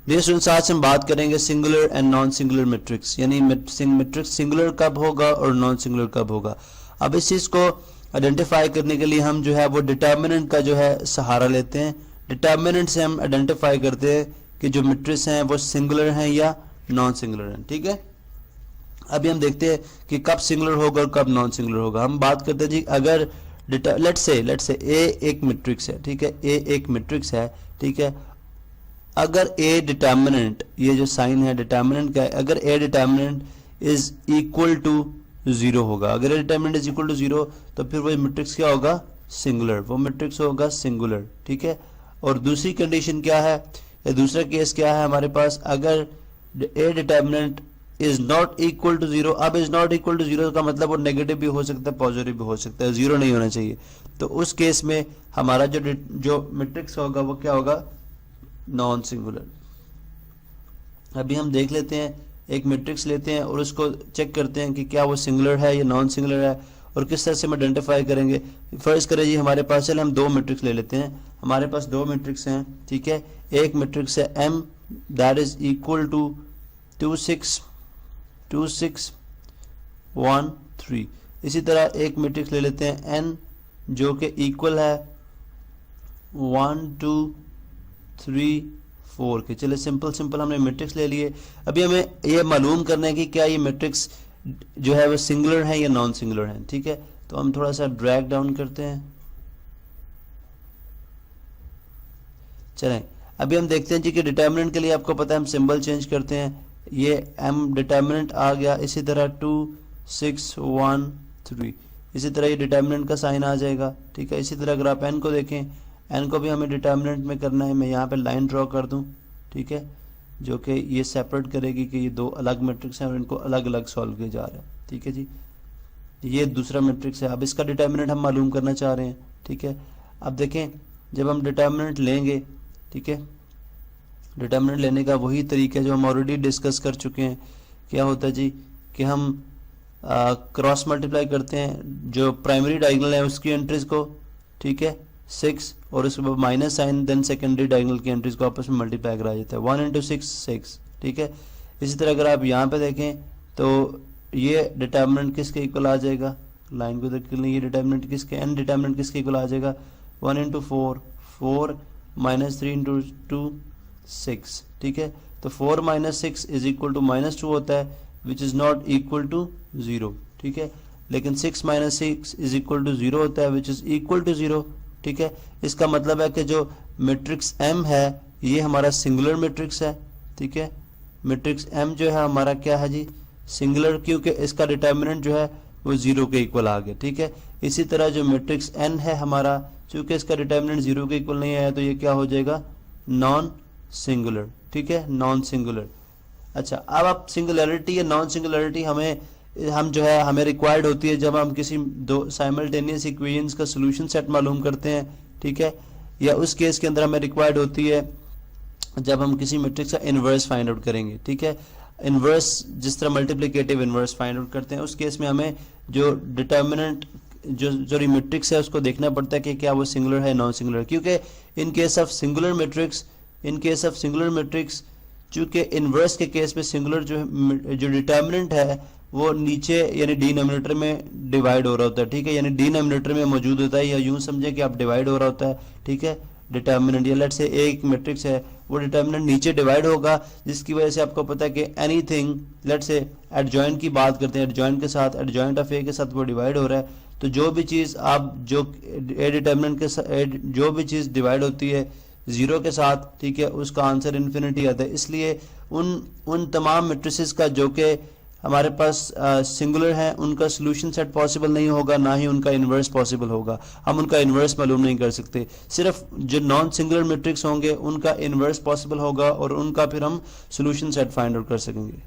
Dear students, आज हम बात करेंगे singular and non singular matrix, यानी मैट्रिक्स सिंगुलर कब होगा और नॉन सिंगुलर कब होगा। अब इस चीज़ को आइडेंटिफाई करने के लिए हम जो है वो डिटर्मिनेंट का जो है सहारा लेते हैं। डिटर्मिनेंट से हम आइडेंटिफाई करते हैं कि जो मैट्रिक्स हैं वो सिंगुलर हैं या नॉन सिंगुलर हैं। ठीक है, अभी हम देखते हैं कि कब सिंगुलर होगा और कब नॉन सिंगुलर होगा। हम बात करते हैं जी, अगर लेट्स से ए एक मैट्रिक्स है, ठीक है, ए एक मैट्रिक्स है, ठीक है। अगर ए डिटर्मिनेंट, ये जो साइन है डिटर्मिनेंट का है, अगर A determinant is equal to 0 होगा, अगर A determinant is equal to 0 तो फिर वो मैट्रिक्स क्या होगा, सिंगुलर, वो मैट्रिक्स होगा सिंगुलर। ठीक है, और दूसरी कंडीशन क्या है, या दूसरा केस क्या है हमारे पास, अगर A determinant is not equal to 0। अब इज नॉट इक्वल टू 0 का मतलब वो नेगेटिव भी हो सकता है, पॉजिटिव भी हो सकता है, 0 नहीं होना चाहिए। तो उस केस में हमारा जो मैट्रिक्स होगा वो क्या होगा, नॉन सिंगुलर। अभी हम देख लेते हैं, एक मैट्रिक्स लेते हैं और उसको चेक करते हैं कि क्या वो सिंगुलर है या नॉन सिंगुलर है, और किस तरह से हम आइडेंटिफाई करेंगे। फर्स्ट करें जी, हमारे पास, चले हम दो मैट्रिक्स ले लेते हैं। हमारे पास दो मैट्रिक्स हैं, ठीक है। एक मैट्रिक्स है m that is equal to 2 6 2 6 1 3। इसी तरह एक मैट्रिक्स ले लेते हैं n जो कि इक्वल है 1 2 3 4 के। चले सिंपल हमने मैट्रिक्स ले लिए। अभी हमें ये मालूम करना है कि क्या ये मैट्रिक्स जो है वो सिंगुलर है या नॉन सिंगुलर है। ठीक है, तो हम थोड़ा सा ड्रैग डाउन करते हैं। चलें, अभी हम देखते हैं जी कि डिटर्मिनेंट के लिए आपको पता है हम सिंबल चेंज करते हैं। ये m डिटर्मिनेंट आ गया, इसी तरह 2 6 1 3, इसी तरह ये डिटर्मिनेंट का साइन आ जाएगा। ठीक है, इसी तरह अगर आप n को देखें, n को भी हमें डिटर्मिनेंट में करना है। मैं यहाँ पे लाइन ड्रॉ कर दूँ, ठीक है, जो कि ये सेपरेट करेगी कि ये दो अलग मैट्रिक्स हैं और इनको अलग अलग सॉल्व किया जा रहा है। ठीक है जी, ये दूसरा मैट्रिक्स है। अब इसका डिटर्मिनेंट हम मालूम करना चाह रहे हैं। ठीक है, अब देखें, जब हम डिटर्मिनेंट लेंगे, ठीक है, डिटर्मिनेंट लेने का वही तरीका है जो हम ऑलरेडी डिस्कस कर चुके हैं। क्या होता है जी कि हम क्रॉस मल्टीप्लाई करते हैं जो प्राइमरी डायगोनल है उसकी एंट्रीज को, ठीक है, 6, और उसके बाद minus sign, then secondary diagonal की एंट्रीज को आपस में मल्टीप्लाई करा जाता है। 1 इंटू 6 6। ठीक है, इसी तरह अगर आप यहाँ पे देखें तो ये डिटर्मिनेंट किसके इक्वल आ जाएगा, लाइन को देख लें, ये डिटर्मिनेंट किसके, n डिटर्मिनेंट किसके इक्वल आ जाएगा, 1 इंटू 4 4 माइनस 3 इंटू 2 6। ठीक है, तो 4 माइनस 6 इज इक्वल टू -2 होता है, which is not equal to 0। ठीक है, लेकिन 6 माइनस 6 इज इक्वल टू 0 होता है, विच इज इक्वल टू 0। ठीक है, इसका मतलब है कि जो मैट्रिक्स m है ये हमारा सिंगुलर मैट्रिक्स है। ठीक है, मैट्रिक्स m जो है हमारा क्या है जी, सिंगुलर, क्योंकि इसका डिटर्मिनेंट जो है वो 0 के इक्वल आ गया। ठीक है, इसी तरह जो मैट्रिक्स n है हमारा, चूंकि इसका डिटर्मिनेंट 0 के इक्वल नहीं आया तो ये क्या हो जाएगा, नॉन सिंगुलर। ठीक है, नॉन सिंगुलर। अच्छा, अब आप सिंगुलरिटी या नॉन सिंगुलरिटी हम जो है हमें रिक्वायर्ड होती है जब हम किसी दो साइमल्टेनियस इक्वेशंस का सॉल्यूशन सेट मालूम करते हैं। ठीक है, या उस केस के अंदर हमें रिक्वायर्ड होती है जब हम किसी मैट्रिक्स का इन्वर्स फाइंड आउट करेंगे। ठीक है, इन्वर्स जिस तरह मल्टीप्लिकेटिव इन्वर्स फाइंड आउट करते हैं, उस केस में हमें जो डिटर्मिनेंट जो मैट्रिक्स है उसको देखना पड़ता है कि क्या वो सिंगुलर है नॉन सिंगुलर, क्योंकि in case of singular matrix चूंकि इन्वर्स के केस में सिंगुलर जो डिटर्मिनेंट है वो नीचे यानी डिनोमिनेटर में डिवाइड हो रहा होता है। ठीक है, यानी डिनोमिनेटर में मौजूद होता है, या यूं समझे कि आप डिवाइड हो रहा होता है। ठीक है, डिटर्मिनेंट, या लेट्स से एक मैट्रिक्स है वो डिटर्मिनेंट नीचे डिवाइड होगा, जिसकी वजह से आपको पता है कि एनीथिंग, लेट्स से एडजॉइंट की बात करते हैं, एडजॉइंट के साथ, एडजॉइंट ऑफ ए के साथ वो डिवाइड हो रहा है, तो जो भी चीज़ आप जो ए डिटर्मिनेंट के साथ जो भी चीज़ डिवाइड होती है 0 के साथ, ठीक है, उसका आंसर इन्फिनिटी आता है। इसलिए उन तमाम मैट्रिसेस का जो कि हमारे पास सिंगुलर है उनका सॉल्यूशन सेट पॉसिबल नहीं होगा, ना ही उनका इन्वर्स पॉसिबल होगा। हम उनका इन्वर्स मालूम नहीं कर सकते। सिर्फ जो नॉन सिंगुलर मैट्रिक्स होंगे उनका इन्वर्स पॉसिबल होगा और उनका फिर हम सॉल्यूशन सेट फाइंड आउट कर सकेंगे।